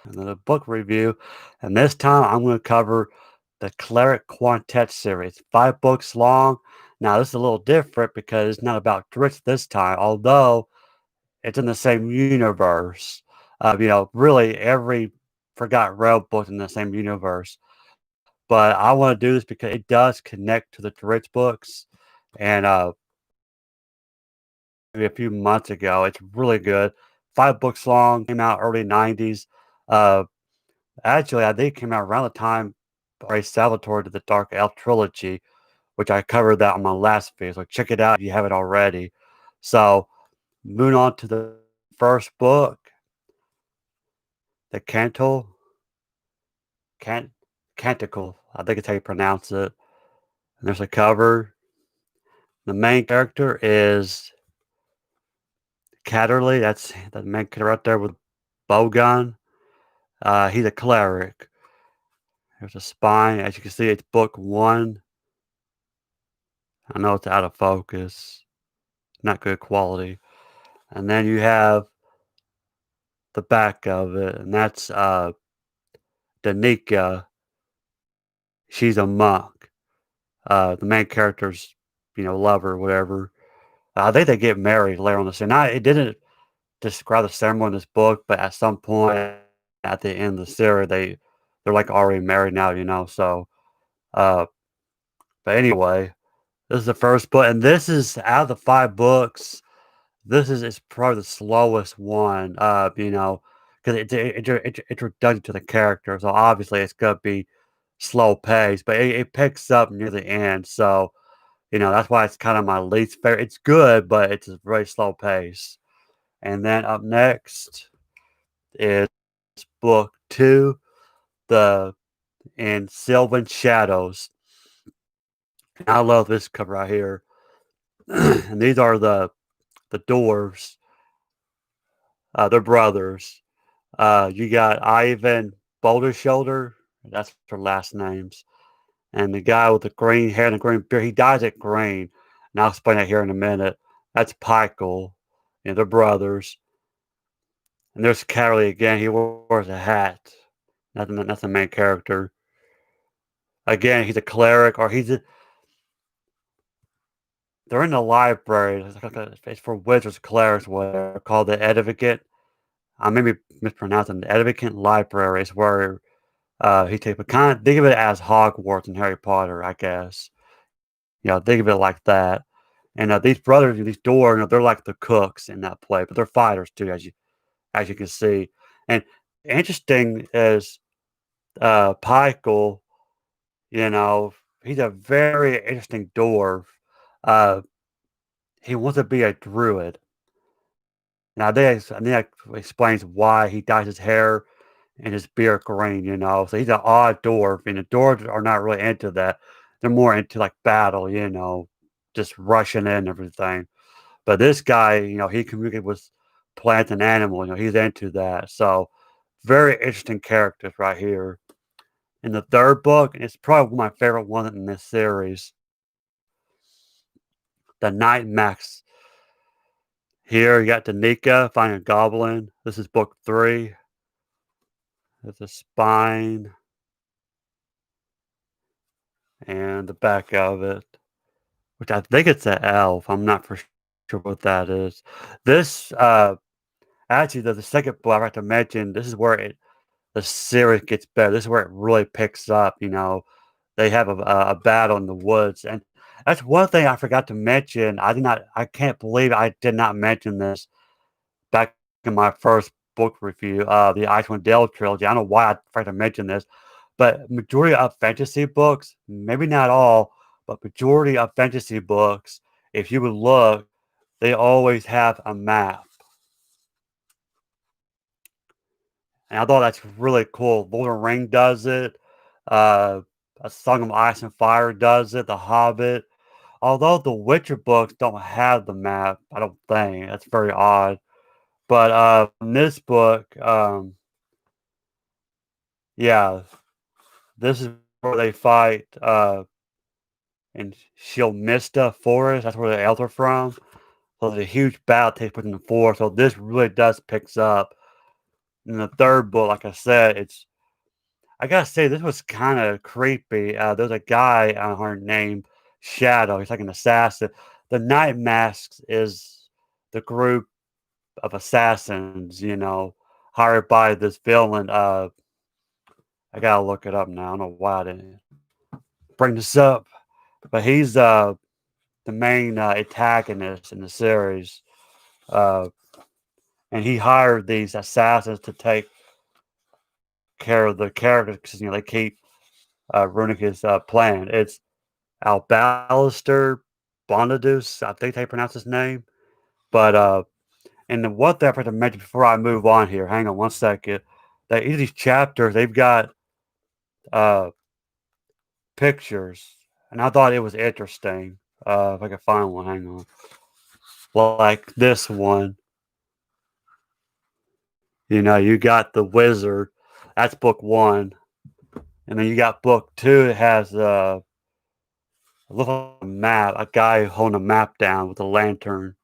another book review, and this time I'm going to cover the Cleric Quintet series. 5 books long. Now this is a little different because it's not about Dritz this time, although it's in the same universe. Really every Forgotten Realm book in the same universe. But I want to do this because it does connect to the Dritz books, and maybe a few months ago. It's really good. 5 books long. Came out early '90s. Uh, Actually, I think it came out around the time Ray Salvatore did the Dark Elf trilogy, which I covered that on my last video. So check it out if you haven't already. So moving on to the first book, the Cant, Canticle. I think it's how you pronounce it. And there's a cover. The main character is Catterley. That's the main character right there with a bow gun. He's a cleric. There's a spine. As you can see, it's book 1. I know it's out of focus. Not good quality. And then you have the back of it, and that's Danica. She's a monk. The main character's, lover, whatever. I think they get married later on the scene. It didn't describe the ceremony in this book, but at some point at the end of the series, they're like already married now. So, uh, but anyway, this is the first book, and this is out of the 5 books. This is probably the slowest one, because it's introduction to the character, so obviously it's gonna be slow pace, but it picks up near the end, so, that's why it's kinda my least favorite. It's good, but it's a very slow pace. And then up next is book 2, the in Sylvan Shadows. And I love this cover right here. And these are the dwarves, they're brothers. You got Ivan Boulder Shoulder, that's their last names, and the guy with the green hair and the green beard, he dyes it green, and I'll explain that here in a minute. That's Pykel, they're brothers. And there's Carly again, he wears a hat. That's the main character. Again, he's a cleric, or they're in the library. It's for wizards, clerics, whatever, called the Edificate. I may be mispronouncing the Edificate Library. Is where he takes, but kind of think of it as Hogwarts and Harry Potter, I guess. Think of it like that. And these brothers, these dwarves, they're like the cooks in that play, but they're fighters too, as you can see. And interesting is Pykel. You know, he's a very interesting dwarf. Uh, he wants to be a druid. Now, I think that explains why he dyes his hair and his beard green, So he's an odd dwarf, and the dwarves are not really into that. They're more into like battle, just rushing in and everything. But this guy, he communicates with plants and animals, he's into that. So very interesting characters right here. In the third book, and it's probably one of my favorite ones in this series, the Night Max. Here you got Danica finding a goblin. This is book 3. There's a spine and the back of it, which I think it's an elf. I'm not for sure what that is. This actually the second book I have to mention. This is where the series gets better. This is where it really picks up. They have a battle in the woods, and that's one thing I forgot to mention. I can't believe I did not mention this back in my first book review, the Icewind Dale trilogy. I don't know why I forgot to mention this, but majority of fantasy books, maybe not all, but majority of fantasy books, if you would look, they always have a map. And I thought that's really cool. Lord of the Ring does it. Uh, A Song of Ice and Fire does it. The Hobbit. Although the Witcher books don't have the map, I don't think. That's very odd. But in this book, yeah, this is where they fight in Shilmista Forest. That's where the elves are from. So there's a huge battle takes place in the forest. So this really does picks up. In the third book, like I said, I gotta say this was kind of creepy. There's a guy on her named Shadow. He's like an assassin. The Night Masks is the group of assassins, hired by this villain. I gotta look it up now. I don't know why I didn't bring this up, but he's the main antagonist in the series, uh, and he hired these assassins to take care of the characters because they keep ruining his plan. It's Albalister Bonadus, I think they pronounce his name. But and the one thing I forgot to mention before I move on here, hang on one second. That each of these chapters they've got uh, pictures, and I thought it was interesting. If I can find one, hang on. Like this one, you got the wizard. That's book one, and then you got book two. It has a little map, a guy holding a map down with a lantern.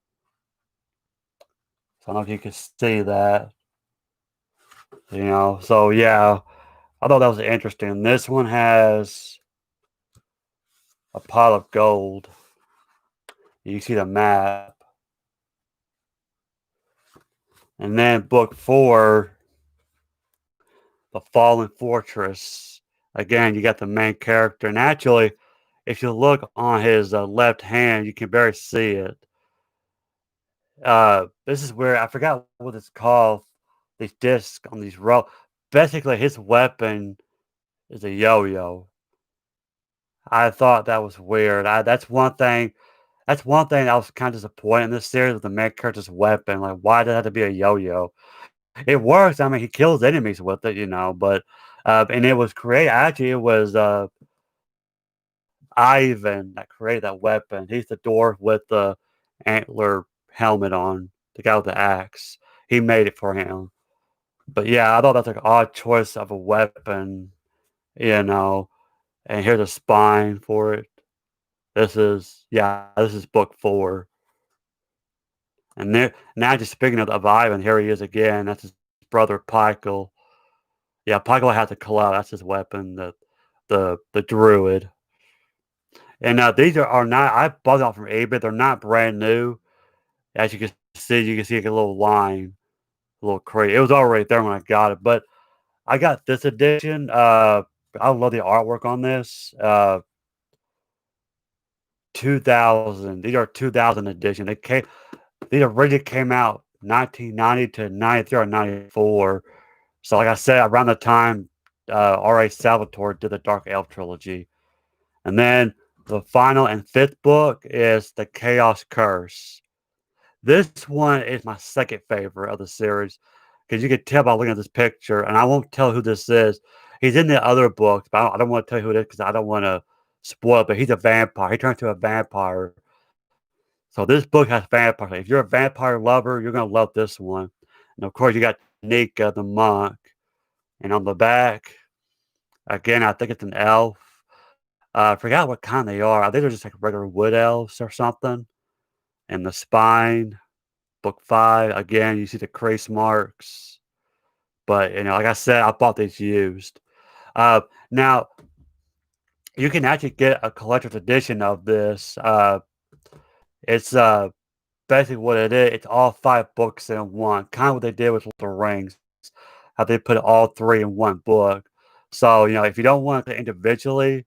So I don't know if you can see that. So yeah, I thought that was interesting. This one has a pot of gold. You see the map. And then book four, The Fallen Fortress. Again, you got the main character. And actually, if you look on his left hand, you can barely see it. This is where I forgot what it's called. These discs on these ropes. Basically, his weapon is a yo-yo. I thought that was weird. That's one thing. That's one thing I was kind of disappointed in this series with the main character's weapon. Like, why did it have to be a yo-yo? It works. I mean, he kills enemies with it, but and it was created. Actually, it was Ivan that created that weapon. He's the dwarf with the antler helmet on, the guy with the axe. He made it for him. But yeah, I thought that's like an odd choice of a weapon, you know. And here's a spine for it. This is book four. And there, now just speaking of Ivan, here he is again. That's his brother Pykel. Yeah, Pykel has a claw. That's his weapon, the druid. And these are not. I bought them from eBay. They're not brand new. As you can see like a little line, a little crate. It was already there when I got it, but I got this edition. I love the artwork on this. 2000. These are 2000 edition. These originally came out 1990 to 93 or 94. So, like I said, around the time R.A. Salvatore did the Dark Elf trilogy. And then the final and fifth book is The Chaos Curse. This one is my second favorite of the series because you can tell by looking at this picture, and I won't tell who this is. He's in the other books, but I don't want to tell you who it is because I don't want to spoil it. But he's a vampire. He turns into a vampire. So this book has vampires. If you're a vampire lover, you're gonna love this one. And of course, you got Nika the monk, and on the back, again, I think it's an elf. I forgot what kind they are. I think they're just like regular wood elves or something. And the spine, book five, again, you see the crease marks. But like I said, I bought these used. Now you can actually get a collector's edition of this. It's basically what it is. It's all five books in one. Kind of what they did with the Rings, how they put all three in one book. So if you don't want it individually,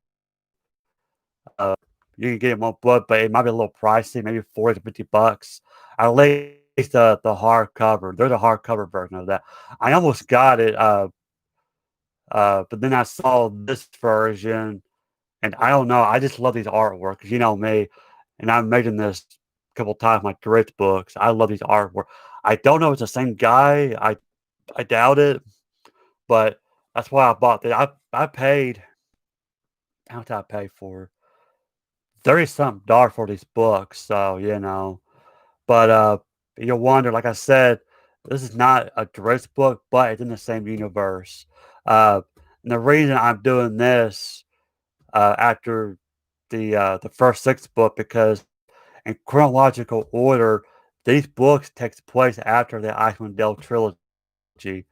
uh, you can get it in one book, but it might be a little pricey, maybe 40 to $50. At least the hardcover. There's a hardcover version of that. I almost got it, but then I saw this version, and I don't know. I just love these artworks. You know me, and I've mentioned this a couple times. My drift books. I love these artwork. I don't know if it's the same guy. I doubt it, but that's why I bought this. I paid. How much did I pay for? 30 something dollars for these books. So but you'll wonder. Like I said, this is not a drift book, but it's in the same universe. And the reason I'm doing this after the first six book because in chronological order, these books takes place after the Icewind Dale trilogy.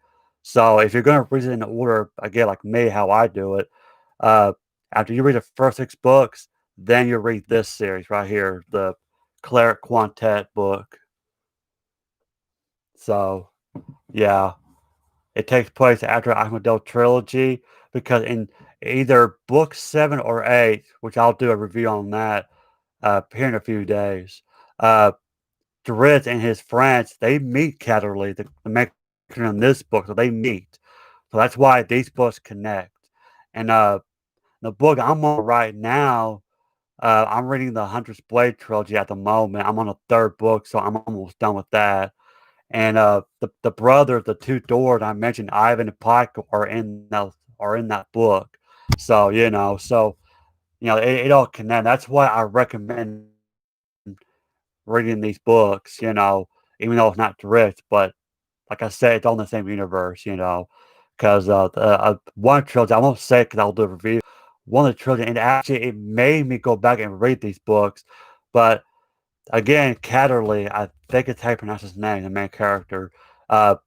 So if you're gonna read it in order, again, like me, how I do it, uh, after you read the first 6 books, then you read this series right here, the Cleric Quintet book. So, yeah, it takes place after Asmodee trilogy because in either book 7 or 8, which I'll do a review on that, here in a few days, uh, Drizzt and his friends, they meet Catterley, the main character in this book, so they meet. So that's why these books connect. And, the book I'm on right now, I'm reading the Hunter's Blade trilogy at the moment. I'm on the 3rd book, so I'm almost done with that. And, the brothers, the 2 Dwarves I mentioned, Ivan and Pike, are in that book. So, it all connects. That's why I recommend reading these books, even though it's not direct, but like I said, it's all in the same universe, 'cause, one trilogy, I won't say it 'cause I'll do a review. One of the trilogy, and actually it made me go back and read these books, but again, Catterley, I think it's how you pronounce his name, the main character, uh,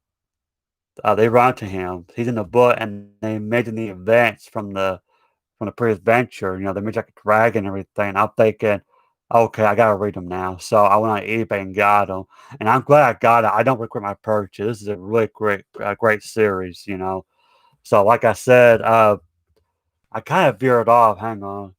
they run to him. He's in the book, and they mention the events from the previous venture, they mention like a dragon and everything. I'm thinking, "Okay, I gotta read them now." So I went on eBay and got them, and I'm glad I got it. I don't regret my purchase. This is a really great series, So like I said, I kinda veered off. Hang on.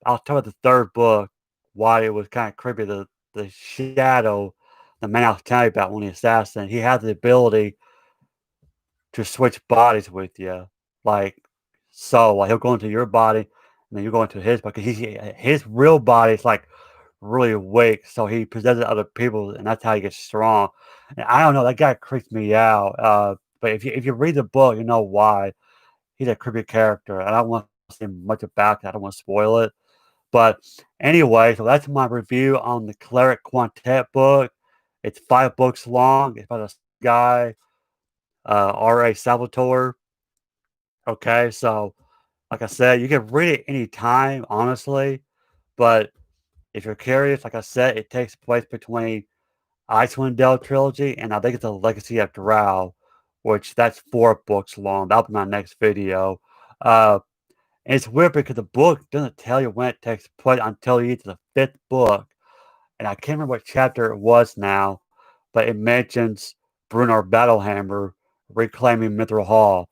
I'll tell you the 3rd book, why it was kinda creepy. The shadow, the man I was telling you about, when the assassin, he has the ability to switch bodies with you. Like, he'll go into your body, and then you go into his body, 'cause his real body is, like, really weak, so he possesses other people, and that's how he gets strong. And I don't know, that guy creeps me out, but if you read the book, you know why. He's a creepy character. I don't want to say much about it, I don't wanna spoil it. But anyway, so that's my review on the Cleric Quintet book. It's 5 books long. It's about a guy, R.A. Salvatore. Okay, so like I said, you can read it anytime, honestly. But if you're curious, like I said, it takes place between Icewind Dale trilogy and I think it's the Legacy of Drow, which that's 4 books long. That'll be my next video. Uh, and it's weird because the book doesn't tell you when it takes place until you get to the 5th book. And I can't remember what chapter it was now, but it mentions Brunar Battlehammer reclaiming Mithril Hall.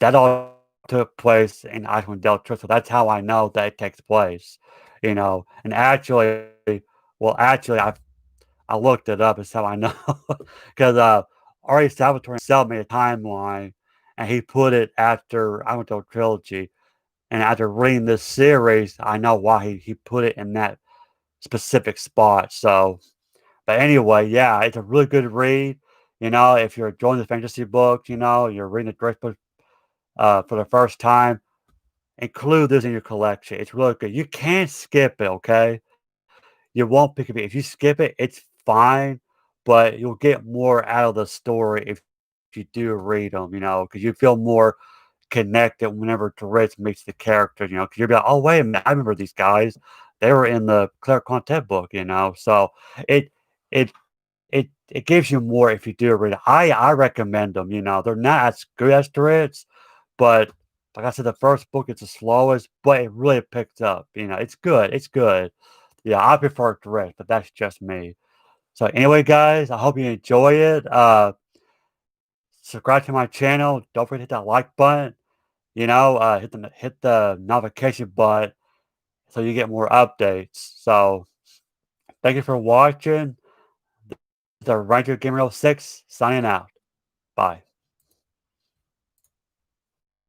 That all took place in Icewind Dale, so that's how I know that it takes place. And actually, I looked it up. It's how I know because Ari Salvatore himself made a timeline, and he put it after Icewind Dale trilogy. And after reading this series, I know why he put it in that specific spot. So, but anyway, yeah, it's a really good read. If you're enjoying the fantasy book, you're reading the direct book for the first time, include this in your collection. It's really good. You can't skip it, okay? You won't pick it. If you skip it, it's fine, but you'll get more out of the story if you do read them, because you feel more connected whenever Tourette's meets the character, because you'll be like, oh, wait a minute, I remember these guys. They were in the Cleric Quintet book. So it it it gives you more if you do read it. I recommend them. They're not as good as Tourette's, but like I said, the first book is the slowest, but it really picks up. It's good. It's good. Yeah, I prefer Tourette's, but that's just me. So anyway, guys, I hope you enjoy it. Subscribe to my channel. Don't forget to hit that like button. Hit the notification button so you get more updates. So thank you for watching. The Ranger Gamer 06 signing out. Bye.